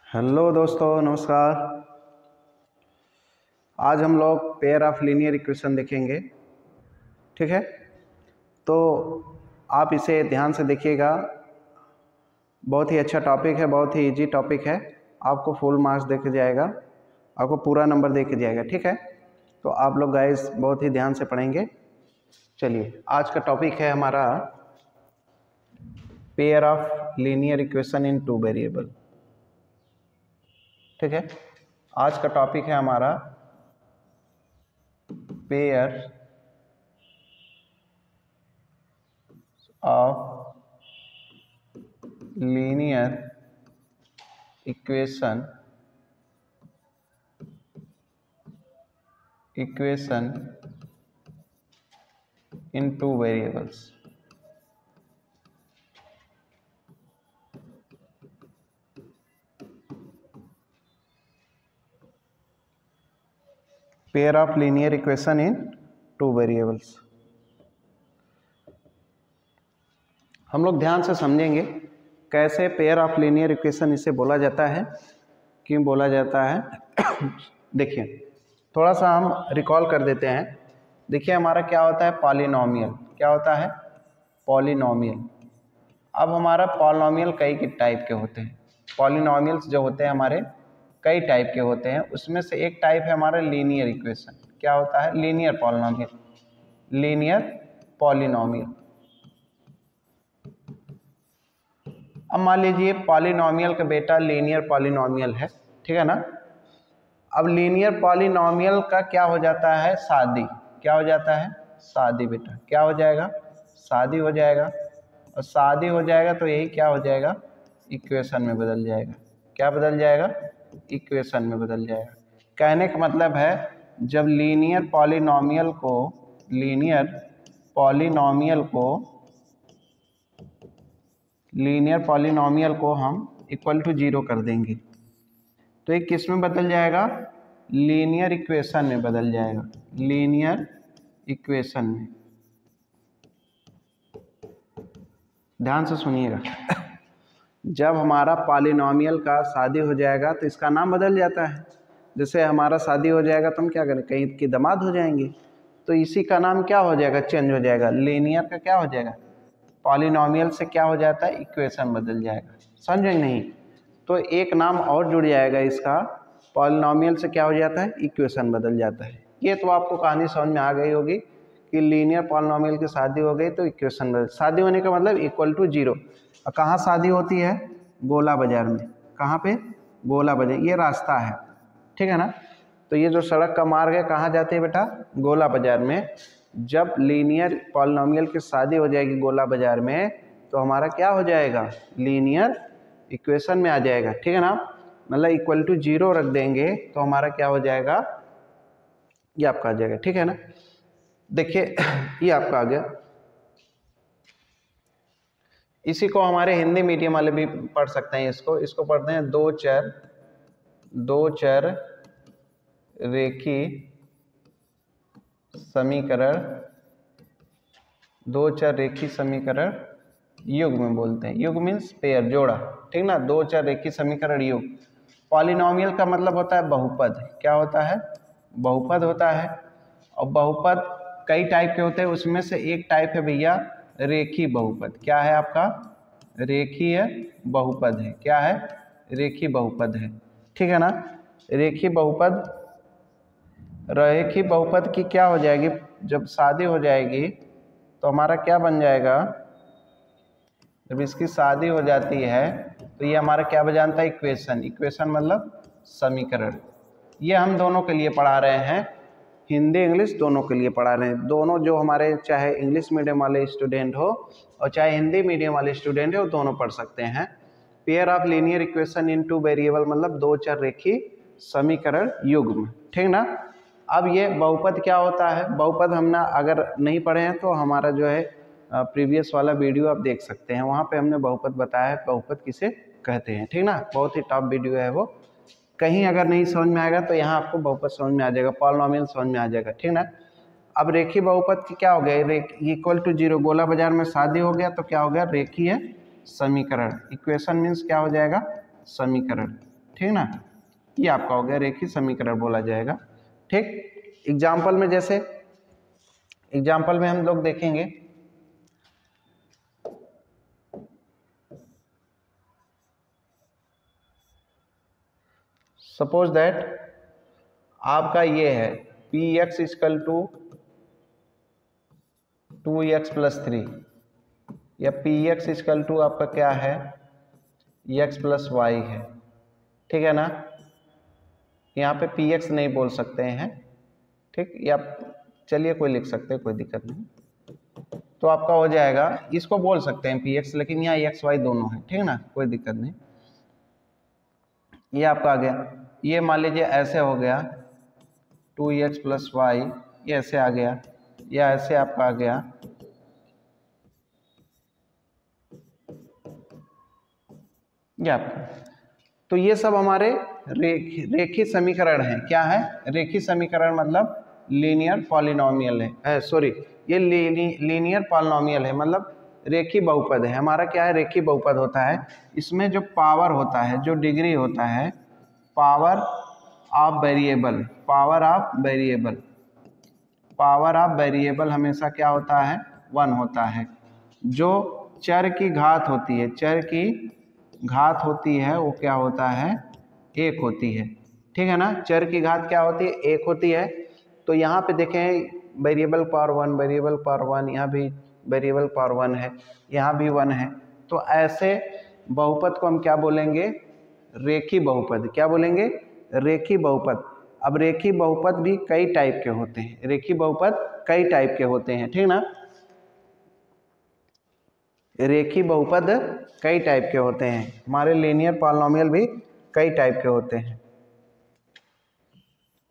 Hello दोस्तों, नमस्कार। आज हम लोग पेयर ऑफ लीनियर इक्वेशन देखेंगे। ठीक है, तो आप इसे ध्यान से देखिएगा। बहुत ही अच्छा टॉपिक है, बहुत ही इजी टॉपिक है। आपको फुल मार्क्स दे के जाएगा, आपको पूरा नंबर दे के जाएगा। ठीक है, तो आप लोग गाइस बहुत ही ध्यान से पढ़ेंगे। चलिए, आज का टॉपिक है हमारा pair of linear equation in two variable. ठीक है, आज का टॉपिक है हमारा pair of linear equation in two variables. Pair of linear equation in two variables. हम लोग ध्यान से समझेंगे कैसे पेयर ऑफ लीनियर इक्वेशन इसे बोला जाता है, क्यों बोला जाता है। देखिए, थोड़ा सा हम रिकॉल कर देते हैं। देखिए, हमारा क्या होता है, पॉलिनोमियल। क्या होता है, पॉलिनोमियल। अब हमारा पॉलिनोमियल कई टाइप के होते हैं। पॉलिनोमियल्स जो होते हैं हमारे कई टाइप के होते हैं। उसमें से एक टाइप है हमारा लीनियर इक्वेशन। क्या होता है, लीनियर पॉलिनोमियल। Linear polynomial. अब मान लीजिए पॉलिनोमियल का बेटा लीनियर पॉलिनोमियल है। ठीक है ना। अब लीनियर पॉलिनोमियल का क्या हो जाता है, शादी। क्या हो जाता है, शादी बेटा। क्या हो जाएगा, शादी हो जाएगा। और शादी हो जाएगा तो यही क्या हो जाएगा, इक्वेशन में बदल जाएगा। क्या बदल जाएगा, इक्वेशन में बदल जाएगा। कहने का मतलब है, जब लीनियर पॉलिनोमियल को हम इक्वल टू 0 कर देंगे तो ये किस में बदल जाएगा, लीनियर इक्वेशन में बदल जाएगा। लीनियर इक्वेशन में। ध्यान से सुनिएगा। जब हमारा पॉलिनोमियल का शादी हो जाएगा तो इसका नाम बदल जाता है। जैसे हमारा शादी हो जाएगा तो हम क्या करें, कहीं के दामाद हो जाएंगे तो इसी का नाम क्या हो जाएगा, चेंज हो जाएगा। लीनियर का क्या हो जाएगा, पॉलिनोमियल से क्या हो जाता है, इक्वेशन बदल जाएगा। समझे नहीं, तो एक नाम और जुड़ जाएगा इसका। पॉलिनोमियल से क्या हो जाता है, इक्वेशन बदल जाता है। ये तो आपको कहानी समझ में आ गई होगी कि लीनियर पॉलिनोमियल की शादी हो गई तो इक्वेशन बदल। शादी होने का मतलब इक्वल टू 0। और कहाँ शादी होती है, गोला बाजार में। कहाँ पे, गोला बाजार। ये रास्ता है, ठीक है ना। तो ये जो सड़क का मार्ग है कहाँ जाती है बेटा, गोला बाजार में। जब लीनियर पॉलिनोमियल की शादी हो जाएगी गोला बाजार में तो हमारा क्या हो जाएगा, लीनियर इक्वेशन में आ जाएगा। ठीक है ना, मतलब इक्वल टू 0 रख देंगे तो हमारा क्या हो जाएगा, ये आपका आ जाएगा। ठीक है ना। देखिए, ये आपका आ गया। इसी को हमारे हिंदी मीडियम वाले भी पढ़ सकते हैं। इसको पढ़ते हैं दो चर रेखी समीकरण। दो चर रेखी समीकरण युग्म में बोलते हैं। युग्म मीन्स पेयर, जोड़ा। ठीक ना, दो चर रेखी समीकरण युग्म। पॉलिनोमियल का मतलब होता है बहुपद। क्या होता है, बहुपद होता है। और बहुपद कई टाइप के होते हैं। उसमें से एक टाइप है भैया रेखी बहुपद। क्या है आपका, रेखीय बहुपद है। क्या है, रेखी बहुपद है। ठीक है ना। रेखी बहुपद की क्या हो जाएगी, जब शादी हो जाएगी तो हमारा क्या बन जाएगा, जब इसकी शादी हो जाती है तो ये हमारा क्या बन जाता है, इक्वेशन। इक्वेशन मतलब समीकरण। ये हम दोनों के लिए पढ़ा रहे हैं, हिंदी इंग्लिश दोनों के लिए पढ़ा रहे हैं। दोनों जो हमारे चाहे इंग्लिश मीडियम वाले स्टूडेंट हो और चाहे हिंदी मीडियम वाले स्टूडेंट हो, दोनों पढ़ सकते हैं। Pair of linear equation in two variable मतलब दो चर रेखी समीकरण युग्म। ठीक ना। अब ये बहुपद क्या होता है, बहुपद हमने अगर नहीं पढ़े हैं तो हमारा जो है प्रीवियस वाला वीडियो आप देख सकते हैं। वहाँ पे हमने बहुपद बताया है, बहुपद किसे कहते हैं। ठीक ना, बहुत ही टॉप वीडियो है वो। कहीं अगर नहीं समझ में आएगा तो यहाँ आपको बहुपद समझ में आ जाएगा, पॉलिनोमियल समझ में आ जाएगा। ठीक ना। अब रेखीय बहुपद की क्या हो गया, इक्वल टू 0। गोला बाजार में शादी हो गया तो क्या हो गया, रेखीय समीकरण। इक्वेशन मीन्स क्या हो जाएगा, समीकरण। ठीक ना। ये आपका हो गया रेखीय समीकरण बोला जाएगा। ठीक, एग्जाम्पल में जैसे एग्जाम्पल में हम लोग देखेंगे, सपोज दैट आपका ये है P x equal to 2x plus 3 या पी एक्स इक्वल टू आपका क्या है x प्लस वाई है। ठीक है ना, यहाँ पे पी एक्स नहीं बोल सकते हैं, ठीक, या चलिए कोई लिख सकते हैं, कोई दिक्कत नहीं। तो आपका हो जाएगा, इसको बोल सकते हैं पी एक्स, लेकिन यहाँ एक्स वाई दोनों है, ठीक है ना, कोई दिक्कत नहीं। ये आपका आ गया, ये मान लीजिए ऐसे हो गया 2x प्लस वाई, ये ऐसे आ गया, या ऐसे आपका आ गया, ये आपका। तो ये सब हमारे रेखीय समीकरण हैं। क्या है रेखीय समीकरण? मतलब लीनियर पॉलिनोमियल है, सॉरी ये लीनियर पॉलिनोमियल है, मतलब रेखीय बहुपद है। हमारा क्या है, रेखीय बहुपद होता है, इसमें जो पावर होता है, जो डिग्री होता है, power of variable, power of variable, power of variable हमेशा क्या होता है, 1 होता है। जो चर की घात होती है, चर की घात होती है, वो क्या होता है, 1 होती है। ठीक है ना, चर की घात क्या होती है, 1 होती है। तो यहाँ पे देखें वेरिएबल पावर 1, वेरिएबल पावर 1, यहाँ भी वेरिएबल पावर 1 है, यहाँ भी 1 है। तो ऐसे बहुपद को हम क्या बोलेंगे, रेखीय बहुपद। क्या बोलेंगे, रेखीय बहुपद। अब रेखीय बहुपद भी कई टाइप के होते हैं, रेखीय बहुपद कई टाइप के होते हैं, ठीक ना। रेखीय बहुपद कई टाइप के होते हैं, हमारे लीनियर पॉलिनोमियल भी कई टाइप के होते हैं।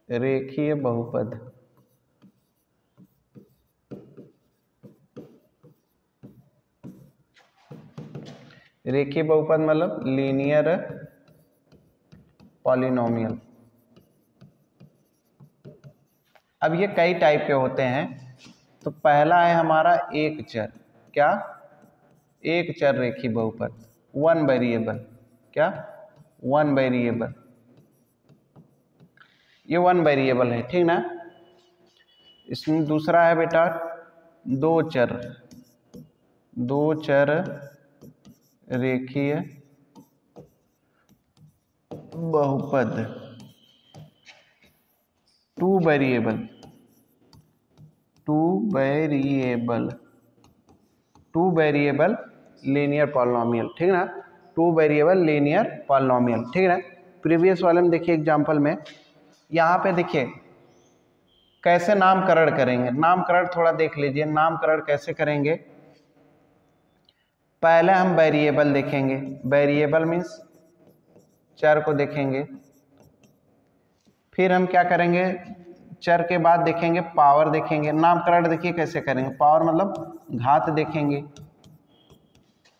रेखीय बहुपद, रेखीय बहुपद मतलब लीनियर पॉलिनोमियल। अब ये कई टाइप के होते हैं। तो पहला है हमारा एक चर, क्या, एक चर रेखीय बहुपद, 1 वेरिएबल, क्या, 1 वेरिएबल, ये 1 वेरिएबल है, ठीक ना। इसमें दूसरा है बेटा दो चर, दो चर रेखीय बहुपद, 2 variable, 2 variable, 2 variable linear polynomial, ठीक ना, 2 वेरिएबल लीनियर पॉलिनोमियल, ठीक है ना। प्रीवियस वाले में देखिए एग्जांपल में, यहाँ पे देखिए कैसे नामकरण करेंगे, नामकरण थोड़ा देख लीजिए, नामकरण कैसे करेंगे। पहले हम वेरिएबल देखेंगे, वेरिएबल मीन्स चर को देखेंगे। फिर हम क्या करेंगे, चर के बाद देखेंगे पावर देखेंगे। नामकरण देखिए कैसे करेंगे, पावर मतलब घात देखेंगे।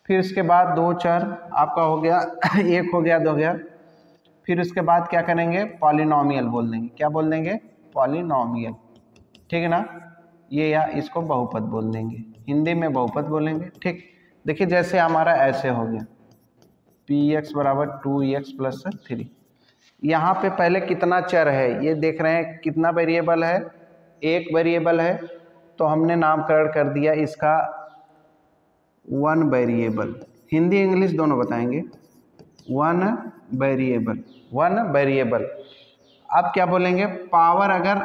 फिर इसके बाद दो चर आपका हो गया, एक हो गया, दो हो गया। फिर उसके बाद क्या करेंगे, पॉलिनोमियल बोल देंगे। क्या बोल देंगे, पॉलिनोमियल, ठीक है ना। ये या इसको बहुपद बोल देंगे, हिंदी में बहुपद बोलेंगे, ठीक। देखिए जैसे हमारा ऐसे हो गया पी एक्स बराबर 2x प्लस 3। यहाँ पे पहले कितना चर है ये देख रहे हैं, कितना वेरिएबल है, एक वेरिएबल है। तो हमने नामकरण कर दिया इसका 1 वेरिएबल, हिंदी इंग्लिश दोनों बताएंगे, 1 वेरिएबल, 1 वेरिएबल। अब क्या बोलेंगे, पावर, अगर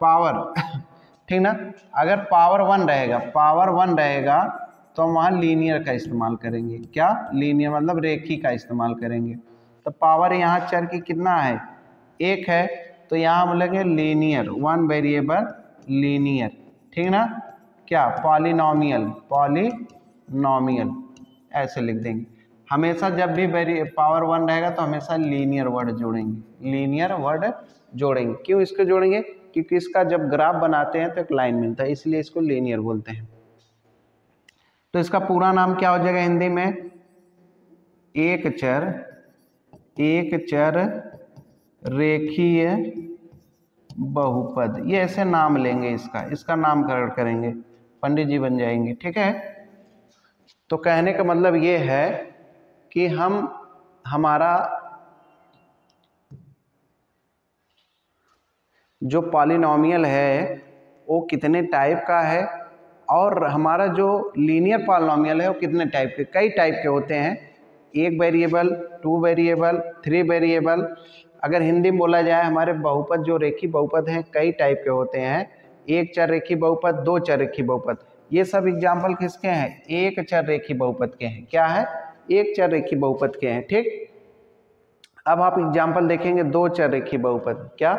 पावर ठीक ना, अगर पावर 1 रहेगा, पावर 1 रहेगा तो हम वहाँ लीनियर का इस्तेमाल करेंगे। क्या, लीनियर मतलब रेखी का इस्तेमाल करेंगे। तो पावर यहाँ चर की कितना है, 1 है, तो यहाँ बोलेंगे लीनियर, 1 वेरिएबल लीनियर, ठीक ना। क्या, पॉलिनोमियल, पॉलिनोमियल ऐसे लिख देंगे। हमेशा जब भी पावर 1 रहेगा तो हमेशा लीनियर वर्ड जोड़ेंगे, लीनियर वर्ड जोड़ेंगे। क्यों इसको जोड़ेंगे, क्योंकि इसका जब ग्राफ बनाते हैं तो एक लाइन मिलता है, इसलिए इसको लीनियर बोलते हैं। तो इसका पूरा नाम क्या हो जाएगा हिंदी में, एक चर रेखीय बहुपद। ये ऐसे नाम लेंगे, इसका नामकरण करेंगे, पंडित जी बन जाएंगे, ठीक है। तो कहने का मतलब ये है कि हमारा जो पॉलिनॉमियल है वो कितने टाइप का है, और हमारा जो लीनियर पॉलिनॉमियल है वो कितने टाइप के, कई टाइप के होते हैं, 1 वेरिएबल, 2 वेरिएबल, 3 वेरिएबल। अगर हिंदी में बोला जाए, हमारे बहुपद जो रेखी बहुपद हैं कई टाइप के होते हैं, एक चर रेखी बहुपद, दो चर रेखी बहुपद। ये सब एग्जाम्पल किसके हैं? एक चर रेखी बहुपद के हैं। क्या है? एक चर रेखी बहुपद के हैं। ठीक, अब आप एग्जाम्पल देखेंगे दो चर रेखी बहुपद। क्या?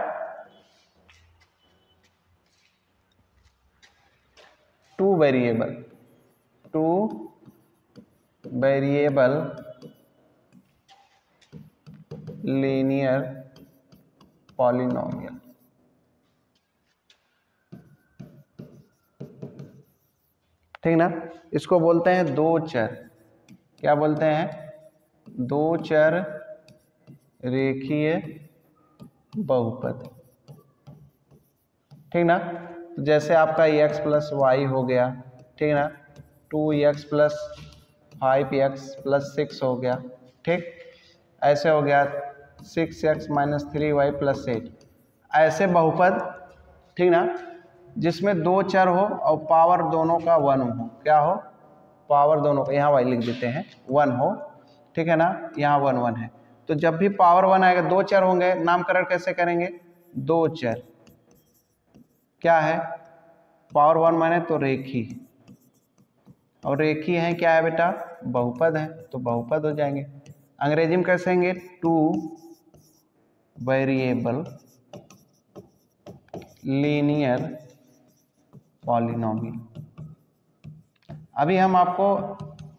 2 वेरिएबल लीनियर पॉलिनॉमियल। ठीक ना, इसको बोलते हैं दो चर। क्या बोलते हैं? दो चर रेखीय बहुपद। ठीक ना, तो जैसे आपका x प्लस वाई हो गया, ठीक ना, 2x प्लस 5x प्लस 6 हो गया। ठीक, ऐसे हो गया 6x माइनस 3y प्लस 8। ऐसे बहुपद, ठीक ना, जिसमें दो चर हो और पावर दोनों का 1 हो। क्या हो? पावर दोनों का, यहाँ y लिख देते हैं, 1 हो। ठीक है ना, यहाँ 1 1 है। तो जब भी पावर 1 आएगा, दो चर होंगे, नामकरण कैसे करेंगे? दो चर। क्या है? पावर 1 माने तो रेखी, और रेखी है क्या है बेटा? बहुपद है, तो बहुपद हो जाएंगे। अंग्रेजी में कैसे कहेंगे? 2 वेरिएबल लीनियर पॉलिनॉमियल। अभी हम आपको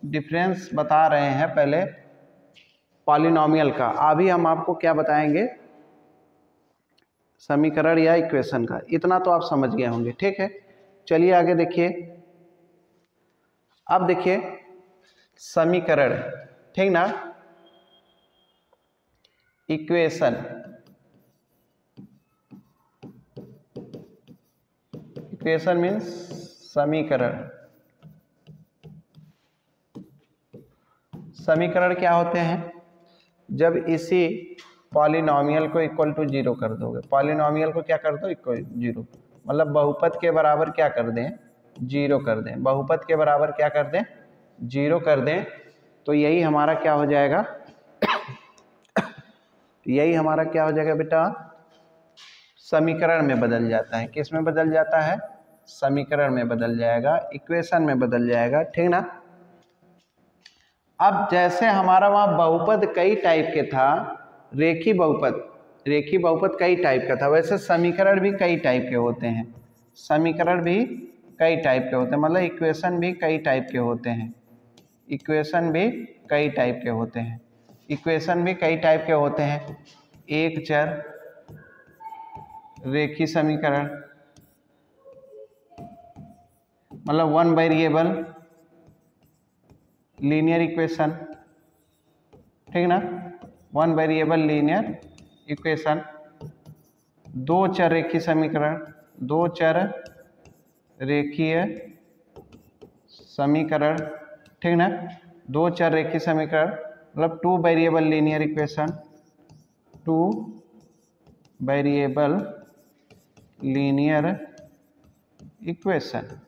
डिफरेंस बता रहे हैं पहले पॉलिनॉमियल का, अभी हम आपको क्या बताएंगे? समीकरण या इक्वेशन का। इतना तो आप समझ गए होंगे। ठीक है, चलिए आगे देखिए। अब देखिए समीकरण, ठीक ना, इक्वेशन। इक्वेशन मीन्स समीकरण। समीकरण क्या होते हैं? जब इसी पॉलिनॉमियल को इक्वल टू 0 कर दोगे, पॉलिनॉमियल को क्या कर दो? इक्वल 0, मतलब बहुपद के बराबर क्या कर दें? 0 कर दें। बहुपद के बराबर क्या कर दें? 0 कर दें। तो यही हमारा क्या हो जाएगा? यही हमारा क्या हो जाएगा बेटा? समीकरण में बदल जाता है। किस में बदल जाता है? समीकरण में बदल जाएगा, इक्वेशन में बदल जाएगा। ठीक ना। अब जैसे हमारा वहाँ बहुपद कई टाइप के था, रेखी बहुपद कई टाइप का था, वैसे समीकरण भी कई टाइप के होते हैं। समीकरण भी कई टाइप के होते हैं, मतलब इक्वेशन भी कई टाइप के होते हैं। इक्वेशन भी कई टाइप के होते हैं। इक्वेशन भी कई टाइप के होते हैं। एक चर रेखी समीकरण, मतलब 1 वेरिएबल लीनियर इक्वेशन। ठीक ना, 1 वेरिएबल लीनियर इक्वेशन। दो चर रेखी समीकरण, दो चर रेखीय समीकरण। ठीक ना, दो चर रेखी समीकरण मतलब 2 variable linear equation. 2 variable linear equation.